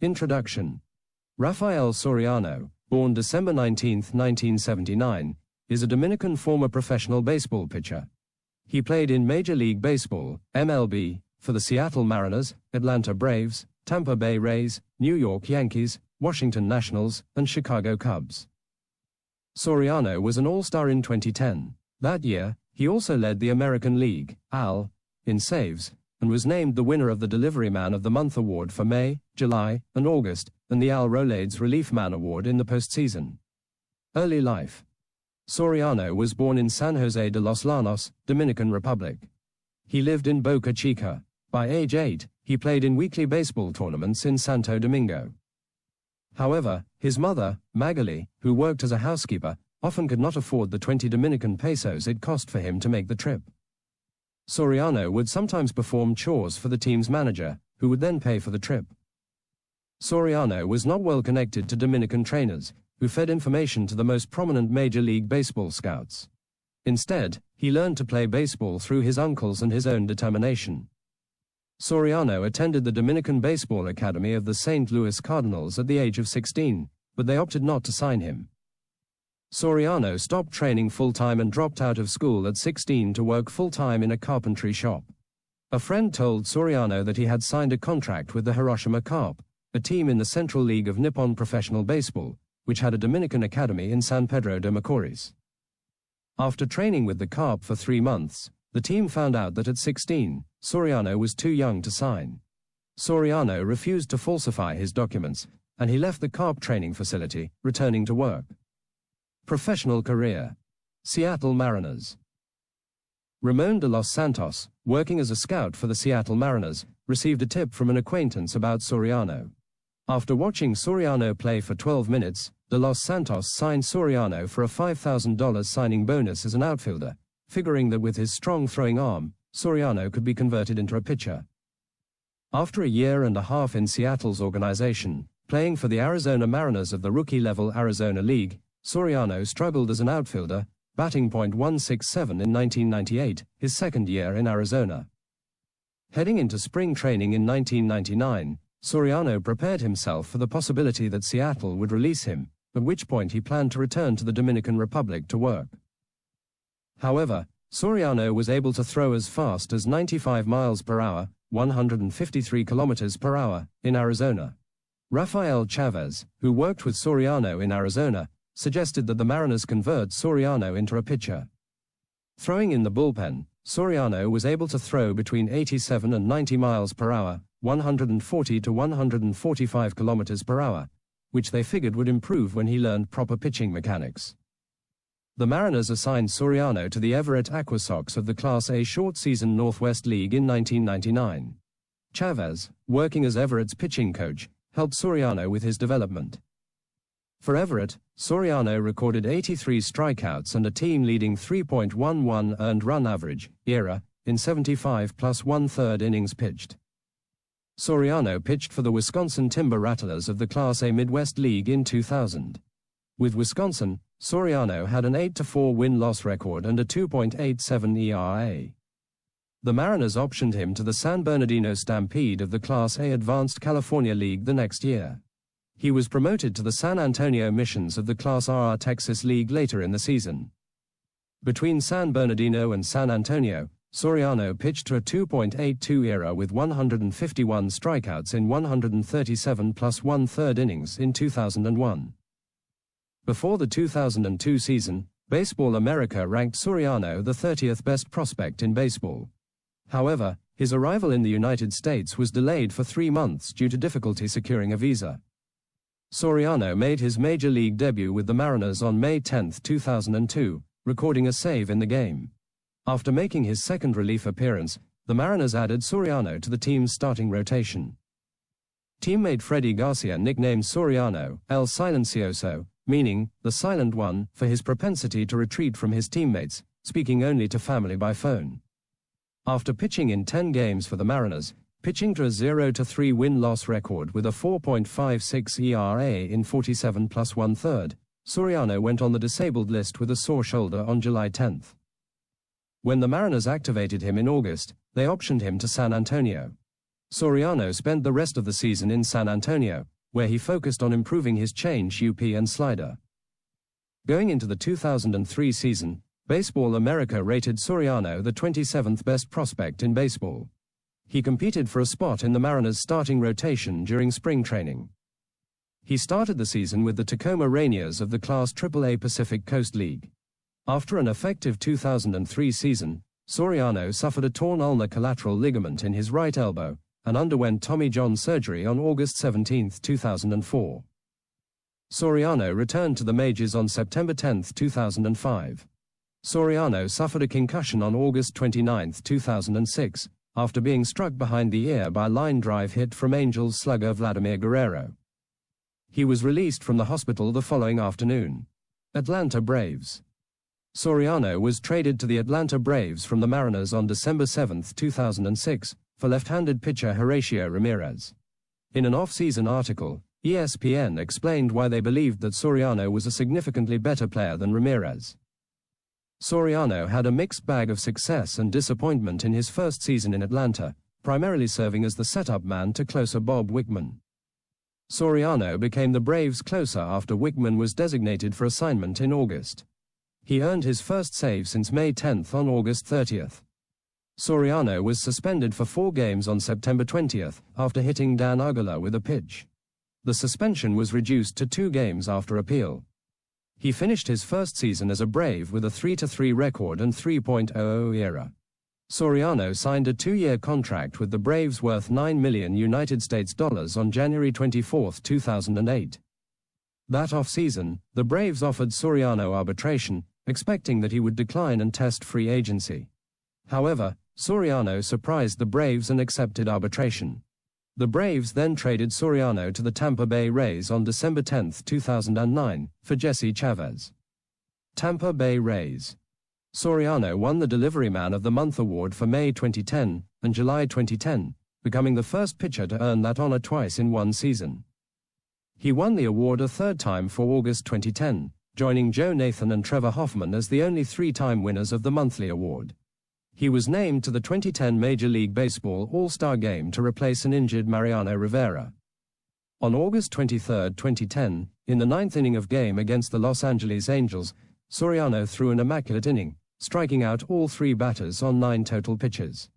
Introduction. Rafael Soriano, born December 19, 1979, is a Dominican former professional baseball pitcher. He played in Major League Baseball, MLB, for the Seattle Mariners, Atlanta Braves, Tampa Bay Rays, New York Yankees, Washington Nationals, and Chicago Cubs. Soriano was an All-Star in 2010. That year, he also led the American League, AL, in saves, and was named the winner of the Delivery Man of the Month award for May, July, and August, and the Al Rolaids Relief Man award in the postseason. Early life. Soriano was born in San Jose de los Llanos, Dominican Republic. He lived in Boca Chica. By age 8, he played in weekly baseball tournaments in Santo Domingo. However, his mother, Magali, who worked as a housekeeper, often could not afford the 20 Dominican pesos it cost for him to make the trip. Soriano would sometimes perform chores for the team's manager, who would then pay for the trip. Soriano was not well connected to Dominican trainers, who fed information to the most prominent Major League Baseball scouts. Instead, he learned to play baseball through his uncles and his own determination. Soriano attended the Dominican Baseball Academy of the St. Louis Cardinals at the age of 16, but they opted not to sign him. Soriano stopped training full-time and dropped out of school at 16 to work full-time in a carpentry shop. A friend told Soriano that he had signed a contract with the Hiroshima Carp, a team in the Central League of Nippon Professional Baseball, which had a Dominican academy in San Pedro de Macorís. After training with the Carp for 3 months, the team found out that at 16, Soriano was too young to sign. Soriano refused to falsify his documents, and he left the Carp training facility, returning to work. Professional career. Seattle Mariners. Ramon de los Santos, working as a scout for the Seattle Mariners, received a tip from an acquaintance about Soriano. After watching Soriano play for 12 minutes, de los Santos signed Soriano for a $5,000 signing bonus as an outfielder, figuring that with his strong throwing arm, Soriano could be converted into a pitcher. After a year and a half in Seattle's organization, playing for the Arizona Mariners of the rookie-level Arizona League, Soriano struggled as an outfielder, batting .167 in 1998, his second year in Arizona. Heading into spring training in 1999, Soriano prepared himself for the possibility that Seattle would release him, at which point he planned to return to the Dominican Republic to work. However, Soriano was able to throw as fast as 95 miles per hour, 153 kilometers per hour, in Arizona. Rafael Chavez, who worked with Soriano in Arizona, suggested that the Mariners convert Soriano into a pitcher. Throwing in the bullpen, Soriano was able to throw between 87 and 90 miles per hour, 140 to 145 kilometers per hour, which they figured would improve when he learned proper pitching mechanics. The Mariners assigned Soriano to the Everett Aqua Sox of the Class A short-season Northwest League in 1999. Chavez, working as Everett's pitching coach, helped Soriano with his development. For Everett, Soriano recorded 83 strikeouts and a team-leading 3.11 earned run average, ERA, in 75 plus one-third innings pitched. Soriano pitched for the Wisconsin Timber Rattlers of the Class A Midwest League in 2000. With Wisconsin, Soriano had an 8-4 win-loss record and a 2.87 ERA. The Mariners optioned him to the San Bernardino Stampede of the Class A Advanced California League the next year. He was promoted to the San Antonio Missions of the Class RR Texas League later in the season. Between San Bernardino and San Antonio, Soriano pitched to a 2.82 ERA with 151 strikeouts in 137 plus one-third innings in 2001. Before the 2002 season, Baseball America ranked Soriano the 30th best prospect in baseball. However, his arrival in the United States was delayed for 3 months due to difficulty securing a visa. Soriano made his Major League debut with the Mariners on May 10, 2002, recording a save in the game. After making his second relief appearance, the Mariners added Soriano to the team's starting rotation. Teammate Freddie Garcia nicknamed Soriano El Silencioso, meaning the silent one, for his propensity to retreat from his teammates, speaking only to family by phone. After pitching in 10 games for the Mariners, pitching to a 0-3 win-loss record with a 4.56 ERA in 47 plus one-third, Soriano went on the disabled list with a sore shoulder on July 10. When the Mariners activated him in August, they optioned him to San Antonio. Soriano spent the rest of the season in San Antonio, where he focused on improving his change-up and slider. Going into the 2003 season, Baseball America rated Soriano the 27th best prospect in baseball. He competed for a spot in the Mariners' starting rotation during spring training. He started the season with the Tacoma Rainiers of the Class AAA Pacific Coast League. After an effective 2003 season, Soriano suffered a torn ulnar collateral ligament in his right elbow and underwent Tommy John surgery on August 17, 2004. Soriano returned to the majors on September 10, 2005. Soriano suffered a concussion on August 29, 2006, after being struck behind the ear by a line drive hit from Angels slugger Vladimir Guerrero. He was released from the hospital the following afternoon. Atlanta Braves. Soriano was traded to the Atlanta Braves from the Mariners on December 7, 2006, for left-handed pitcher Horacio Ramirez. In an off-season article, ESPN explained why they believed that Soriano was a significantly better player than Ramirez. Soriano had a mixed bag of success and disappointment in his first season in Atlanta, primarily serving as the setup man to closer Bob Wickman. Soriano became the Braves' closer after Wickman was designated for assignment in August. He earned his first save since May 10 on August 30. Soriano was suspended for 4 games on September 20 after hitting Dan Uggla with a pitch. The suspension was reduced to 2 games after appeal. He finished his first season as a Brave with a 3-3 record and 3.00 ERA. Soriano signed a 2-year contract with the Braves worth $9 million on January 24, 2008. That off-season, the Braves offered Soriano arbitration, expecting that he would decline and test free agency. However, Soriano surprised the Braves and accepted arbitration. The Braves then traded Soriano to the Tampa Bay Rays on December 10, 2009, for Jesse Chavez. Tampa Bay Rays. Soriano won the Delivery Man of the Month award for May 2010 and July 2010, becoming the first pitcher to earn that honor twice in one season. He won the award a third time for August 2010, joining Joe Nathan and Trevor Hoffman as the only 3-time winners of the monthly award. He was named to the 2010 Major League Baseball All-Star Game to replace an injured Mariano Rivera. On August 23, 2010, in the 9th inning of game against the Los Angeles Angels, Soriano threw an immaculate inning, striking out all 3 batters on 9 total pitches.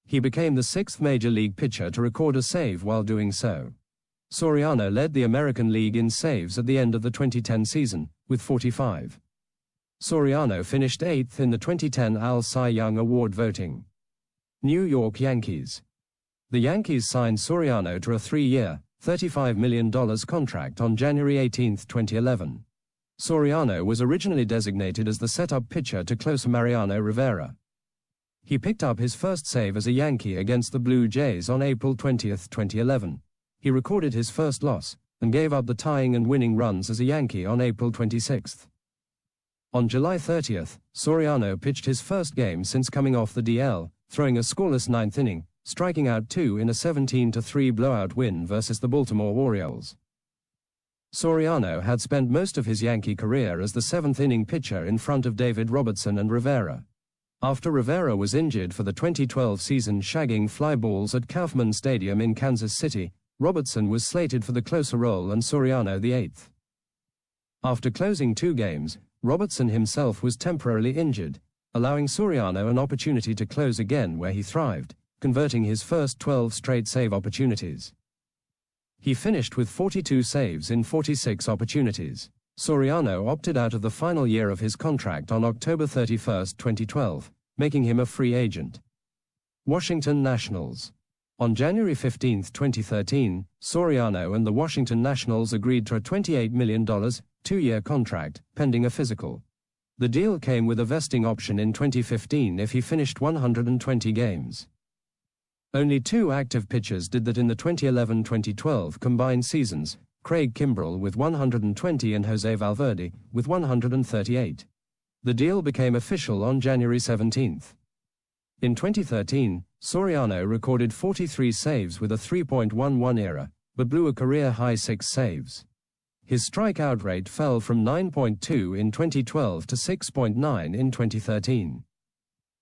He became the 6th Major League pitcher to record a save while doing so. Soriano led the American League in saves at the end of the 2010 season, with 45. Soriano finished 8th in the 2010 AL Cy Young Award voting. New York Yankees. The Yankees signed Soriano to a 3-year, $35 million contract on January 18, 2011. Soriano was originally designated as the setup pitcher to closer Mariano Rivera. He picked up his first save as a Yankee against the Blue Jays on April 20, 2011. He recorded his first loss, and gave up the tying and winning runs as a Yankee on April 26. On July 30, Soriano pitched his first game since coming off the DL, throwing a scoreless 9th inning, striking out 2 in a 17-3 blowout win versus the Baltimore Orioles. Soriano had spent most of his Yankee career as the 7th inning pitcher in front of David Robertson and Rivera. After Rivera was injured for the 2012 season shagging fly balls at Kauffman Stadium in Kansas City, Robertson was slated for the closer role and Soriano the 8th. After closing 2 games, Robertson himself was temporarily injured, allowing Soriano an opportunity to close again where he thrived, converting his first 12 straight save opportunities. He finished with 42 saves in 46 opportunities. Soriano opted out of the final year of his contract on October 31, 2012, making him a free agent. Washington Nationals. On January 15, 2013, Soriano and the Washington Nationals agreed to a $28 million, 2-year contract, pending a physical. The deal came with a vesting option in 2015 if he finished 120 games. Only 2 active pitchers did that in the 2011-2012 combined seasons, Craig Kimbrell with 120 and Jose Valverde with 138. The deal became official on January 17. In 2013, Soriano recorded 43 saves with a 3.11 ERA, but blew a career-high 6 saves. His strikeout rate fell from 9.2 in 2012 to 6.9 in 2013.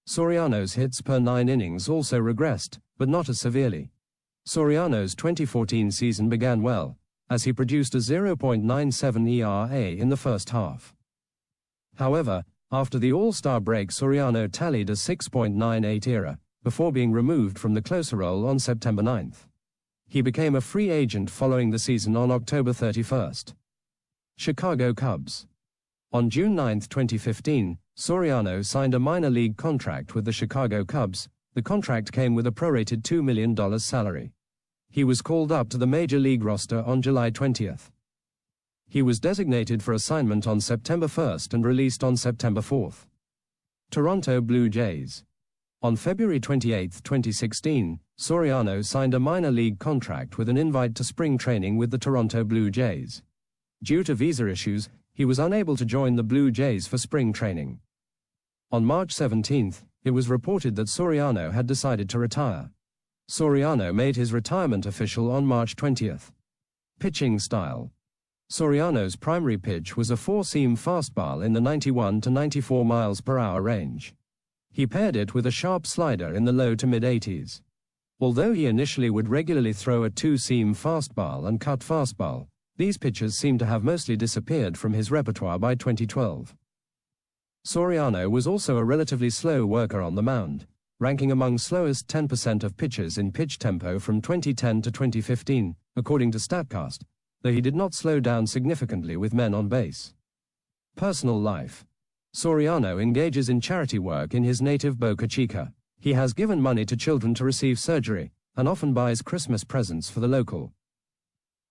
Soriano's hits per 9 innings also regressed, but not as severely. Soriano's 2014 season began well, as he produced a 0.97 ERA in the first half. However, after the All-Star break, Soriano tallied a 6.98 ERA, before being removed from the closer role on September 9. He became a free agent following the season on October 31. Chicago Cubs. On June 9, 2015, Soriano signed a minor league contract with the Chicago Cubs. The contract came with a prorated $2 million salary. He was called up to the Major League roster on July 20. He was designated for assignment on September 1 and released on September 4. Toronto Blue Jays. On February 28, 2016, Soriano signed a minor league contract with an invite to spring training with the Toronto Blue Jays. Due to visa issues, he was unable to join the Blue Jays for spring training. On March 17, it was reported that Soriano had decided to retire. Soriano made his retirement official on March 20. Pitching style. Soriano's primary pitch was a four-seam fastball in the 91 to 94 miles per hour range. He paired it with a sharp slider in the low to mid-80s. Although he initially would regularly throw a two-seam fastball and cut fastball, these pitches seem to have mostly disappeared from his repertoire by 2012. Soriano was also a relatively slow worker on the mound, ranking among slowest 10% of pitchers in pitch tempo from 2010 to 2015, according to StatCast, though he did not slow down significantly with men on base. Personal life. Soriano engages in charity work in his native Boca Chica. He has given money to children to receive surgery, and often buys Christmas presents for the local